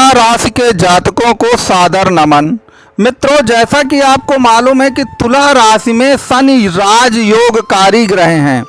तुला राशि के जातकों को सादर नमन। मित्रों, जैसा कि आपको मालूम है कि तुला राशि में शनि राजयोगकारी ग्रह हैं,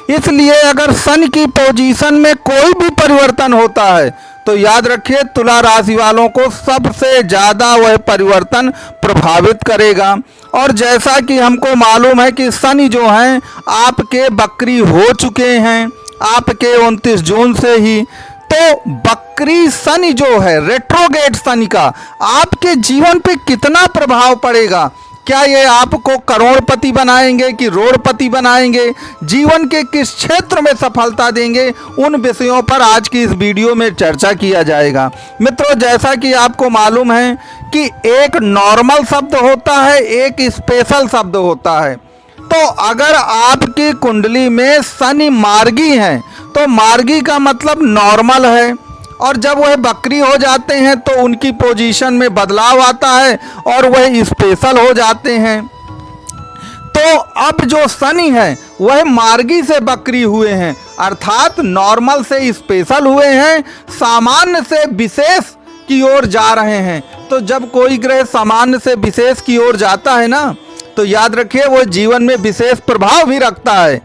इसलिए अगर शनि की पोजीशन में कोई भी परिवर्तन होता है तो याद रखिए तुला राशि वालों को सबसे ज़्यादा वह परिवर्तन प्रभावित करेगा। और जैसा कि हमको मालूम है कि शनि जो हैं आपके बकरी हो चुके हैं आपके 29 जून से ही, तो बकरी शनि जो है रेट्रोगेट शनि का आपके जीवन पे कितना प्रभाव पड़ेगा, क्या ये आपको करोड़पति बनाएंगे कि रोड़पति बनाएंगे, जीवन के किस क्षेत्र में सफलता देंगे, उन विषयों पर आज की इस वीडियो में चर्चा किया जाएगा। मित्रों, जैसा कि आपको मालूम है कि एक नॉर्मल शब्द होता है, एक स्पेशल शब्द होता है। तो अगर आपकी कुंडली में शनि मार्गी हैं तो मार्गी का मतलब नॉर्मल है, और जब वह बकरी हो जाते हैं तो उनकी पोजीशन में बदलाव आता है और वह स्पेशल हो जाते हैं। तो अब जो शनि है वह मार्गी से बकरी हुए हैं, अर्थात नॉर्मल से स्पेशल हुए हैं, सामान्य से विशेष की ओर जा रहे हैं। तो जब कोई ग्रह सामान्य से विशेष की ओर जाता है ना, तो याद रखिए वो जीवन में विशेष प्रभाव भी रखता है।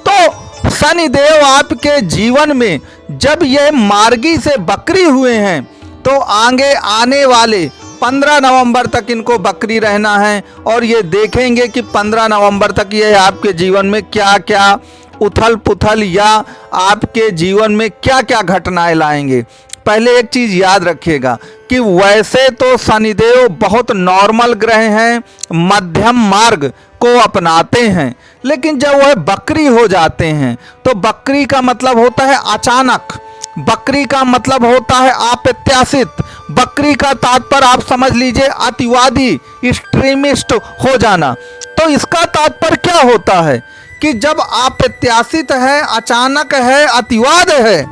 तो शनि देव आपके जीवन में जब यह मार्गी से बकरी हुए हैं तो आगे आने वाले 15 नवंबर तक इनको बकरी रहना है, और ये देखेंगे कि 15 नवंबर तक ये आपके जीवन में क्या क्या उथल पुथल या आपके जीवन में क्या क्या घटनाएं लाएंगे। पहले एक चीज़ याद रखिएगा कि वैसे तो शनिदेव बहुत नॉर्मल ग्रह हैं, मध्यम मार्ग को अपनाते हैं, लेकिन जब वह बकरी हो जाते हैं तो बकरी का मतलब होता है अचानक, बकरी का मतलब होता है अप्रत्याशित, बकरी का तात्पर्य आप समझ लीजिए अतिवादी, एक्सट्रीमिस्ट हो जाना। तो इसका तात्पर्य क्या होता है कि जब अप्रत्याशित है, अचानक है, अतिवाद है,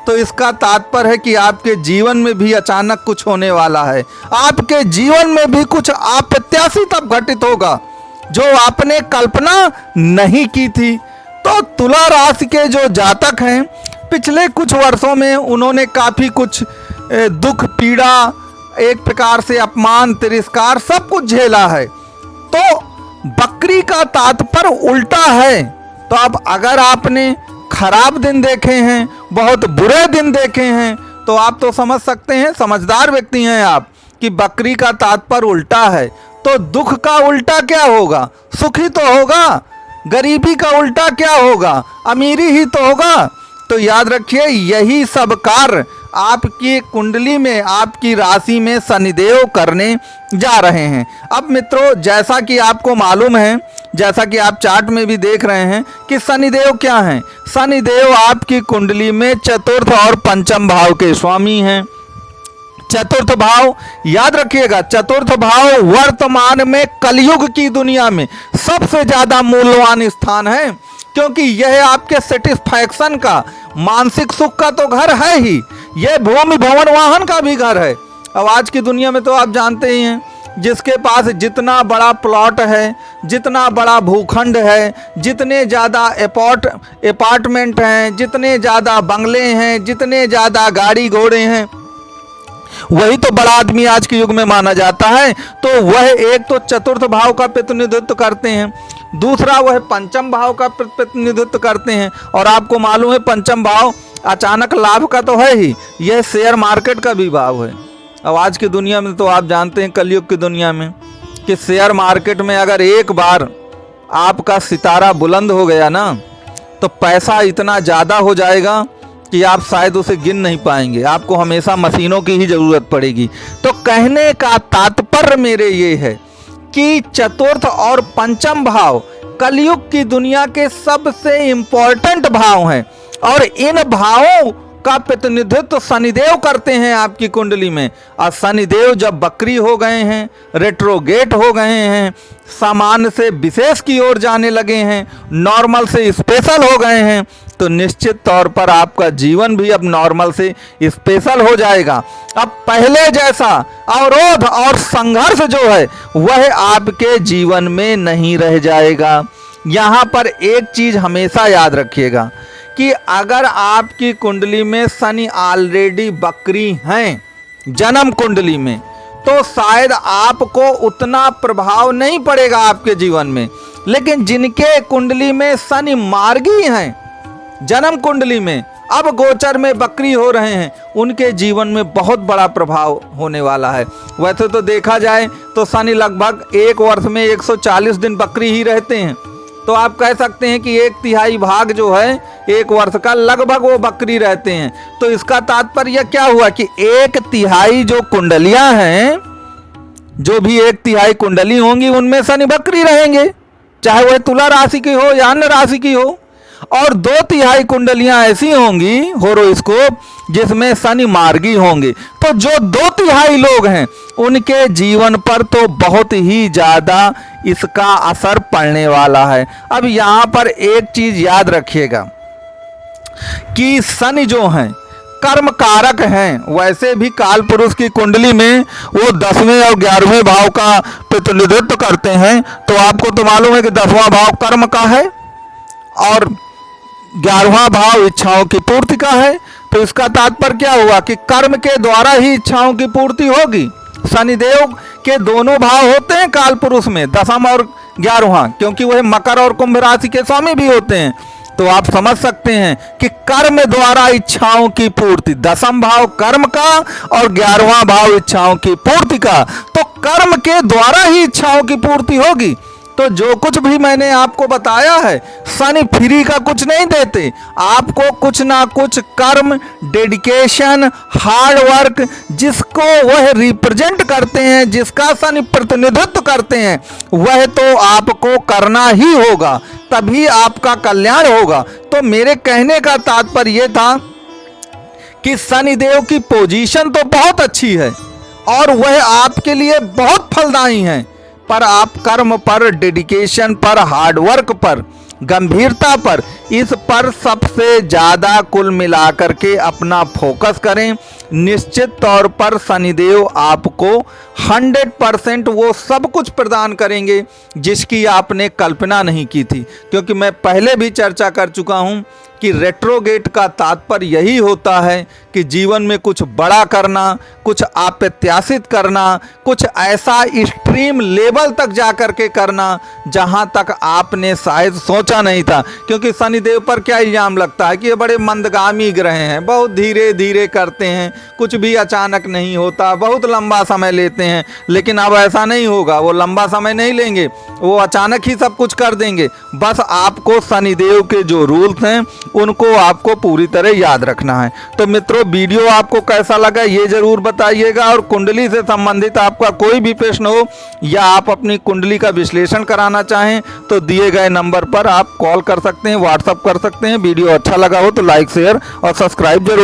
तो इसका तात्पर्य है कि आपके जीवन में भी अचानक कुछ होने वाला है, आपके जीवन में भी कुछ अप्रत्याशित अब घटित होगा जो आपने कल्पना नहीं की थी। तो तुला राशि के जो जातक हैं पिछले कुछ वर्षों में उन्होंने काफ़ी कुछ दुख पीड़ा, एक प्रकार से अपमान तिरस्कार सब कुछ झेला है। तो बकरी का तात्पर्य उल्टा है। तो अब अगर आपने खराब दिन देखे हैं, बहुत बुरे दिन देखे हैं, तो आप तो समझ सकते हैं, समझदार व्यक्ति हैं आप, कि बकरी का तात्पर्य उल्टा है। तो दुख का उल्टा क्या होगा? सुखी तो होगा। गरीबी का उल्टा क्या होगा? अमीरी ही तो होगा। तो याद रखिए यही सब कार्य आपकी कुंडली में, आपकी राशि में शनिदेव करने जा रहे हैं। अब मित्रों, जैसा कि आपको मालूम है, जैसा कि आप चार्ट में भी देख रहे हैं कि शनिदेव क्या हैं। शनिदेव आपकी कुंडली में चतुर्थ और पंचम भाव के स्वामी हैं। चतुर्थ भाव याद रखिएगा, चतुर्थ भाव वर्तमान में कलयुग की दुनिया में सबसे ज्यादा मूल्यवान स्थान है, क्योंकि यह आपके सेटिस्फैक्शन का, मानसिक सुख का तो घर है ही, यह भूमि भवन वाहन का भी घर है। अब आज की दुनिया में तो आप जानते ही हैं, जिसके पास जितना बड़ा प्लॉट है, जितना बड़ा भूखंड है, जितने ज़्यादा अपार्टमेंट हैं, जितने ज़्यादा बंगले हैं, जितने ज़्यादा गाड़ी घोड़े हैं, वही तो बड़ा आदमी आज के युग में माना जाता है। तो वह एक तो चतुर्थ भाव का प्रतिनिधित्व करते हैं, दूसरा वह पंचम भाव का प्रतिनिधित्व करते हैं। और आपको मालूम है पंचम भाव अचानक लाभ का तो है ही, यह शेयर मार्केट का भी भाव है। अब आज की दुनिया में तो आप जानते हैं, कलयुग की दुनिया में, कि शेयर मार्केट में अगर एक बार आपका सितारा बुलंद हो गया ना, तो पैसा इतना ज़्यादा हो जाएगा कि आप शायद उसे गिन नहीं पाएंगे, आपको हमेशा मशीनों की ही ज़रूरत पड़ेगी। तो कहने का तात्पर्य मेरे ये है कि चतुर्थ और पंचम भाव कलयुग की दुनिया के सबसे इम्पोर्टेंट भाव हैं, और इन भावों का प्रतिनिधित्व शनिदेव करते हैं आपकी कुंडली में। और शनिदेव जब बकरी हो गए हैं, रेट्रोगेट हो गए हैं, सामान्य से विशेष की ओर जाने लगे हैं, नॉर्मल से स्पेशल हो गए हैं, तो निश्चित तौर पर आपका जीवन भी अब नॉर्मल से स्पेशल हो जाएगा। अब पहले जैसा अवरोध और संघर्ष जो है वह आपके जीवन में नहीं रह जाएगा। यहाँ पर एक चीज़ हमेशा याद रखिएगा कि अगर आपकी कुंडली में शनि ऑलरेडी बकरी हैं, जन्म कुंडली में, तो शायद आपको उतना प्रभाव नहीं पड़ेगा आपके जीवन में। लेकिन जिनके कुंडली में शनि मार्गी हैं, जन्म कुंडली में अब गोचर में बकरी हो रहे हैं, उनके जीवन में बहुत बड़ा प्रभाव होने वाला है। वैसे तो देखा जाए तो शनि लगभग एक वर्ष में 140 दिन बकरी ही रहते हैं, तो आप कह सकते हैं कि 1/3 भाग जो है एक वर्ष का लगभग वो बकरी रहते हैं। तो इसका तात्पर्य क्या हुआ कि 1/3 जो कुंडलियां हैं, जो भी 1/3 कुंडली होंगी उनमें शनि बकरी रहेंगे, चाहे वह तुला राशि की हो या अन्य राशि की हो। और 2/3 कुंडलियां ऐसी होंगी होरोस्कोप जिसमें शनि मार्गी होंगे। तो जो 2/3 लोग हैं उनके जीवन पर तो बहुत ही ज्यादा इसका असर पड़ने वाला है। अब यहां पर एक चीज याद रखिएगा कि शनि जो हैं कर्म कारक हैं। वैसे भी काल पुरुष की कुंडली में वो 10वें और 11वें भाव का प्रतिनिधित्व करते हैं। तो आपको तो मालूम है कि 10वां भाव कर्म का है और 11वां भाव इच्छाओं की पूर्ति का है। तो इसका तात्पर्य क्या हुआ कि कर्म के द्वारा ही इच्छाओं की पूर्ति होगी। शनिदेव के दोनों भाव होते हैं काल पुरुष में, 10वां और 11वां, क्योंकि वह मकर और कुंभ राशि के स्वामी भी होते हैं। तो आप समझ सकते हैं कि कर्म द्वारा इच्छाओं की पूर्ति, 10वां भाव कर्म का और 11वां भाव इच्छाओं की पूर्ति का, तो कर्म के द्वारा ही इच्छाओं की पूर्ति होगी। तो जो कुछ भी मैंने आपको बताया है, शनि फ्री का कुछ नहीं देते, आपको कुछ ना कुछ कर्म, डेडिकेशन, हार्ड वर्क, जिसको वह रिप्रेजेंट करते हैं, जिसका शनि प्रतिनिधित्व करते हैं, वह तो आपको करना ही होगा, तभी आपका कल्याण होगा। तो मेरे कहने का तात्पर्य यह था कि शनिदेव की पोजीशन तो बहुत अच्छी है और वह आपके लिए बहुत फलदायी है, पर आप कर्म पर, डेडिकेशन पर, हार्डवर्क पर, गंभीरता पर, इस पर सबसे ज़्यादा कुल मिलाकर के अपना फोकस करें। निश्चित तौर पर शनिदेव आपको 100% वो सब कुछ प्रदान करेंगे जिसकी आपने कल्पना नहीं की थी। क्योंकि मैं पहले भी चर्चा कर चुका हूँ कि रेट्रोगेट का तात्पर्य यही होता है कि जीवन में कुछ बड़ा करना, कुछ अप्रत्याशित करना, कुछ ऐसा एक्सट्रीम लेवल तक जा कर के करना जहां तक आपने शायद सोचा नहीं था। क्योंकि शनिदेव पर क्या इल्जाम लगता है कि ये बड़े मंदगामी ग्रह हैं, बहुत धीरे धीरे करते हैं, कुछ भी अचानक नहीं होता, बहुत लंबा समय लेते हैं। लेकिन अब ऐसा नहीं होगा, वो लंबा समय नहीं लेंगे, वो अचानक ही सब कुछ कर देंगे। बस आपको शनिदेव के जो रूल्स हैं उनको आपको पूरी तरह याद रखना है। तो मित्रों, वीडियो आपको कैसा लगा ये जरूर बताइएगा, और कुंडली से संबंधित आपका कोई भी प्रश्न हो या आप अपनी कुंडली का विश्लेषण कराना चाहें तो दिए गए नंबर पर आप कॉल कर सकते हैं, व्हाट्सएप कर सकते हैं। वीडियो अच्छा लगा हो तो लाइक, शेयर और सब्सक्राइब जरूर।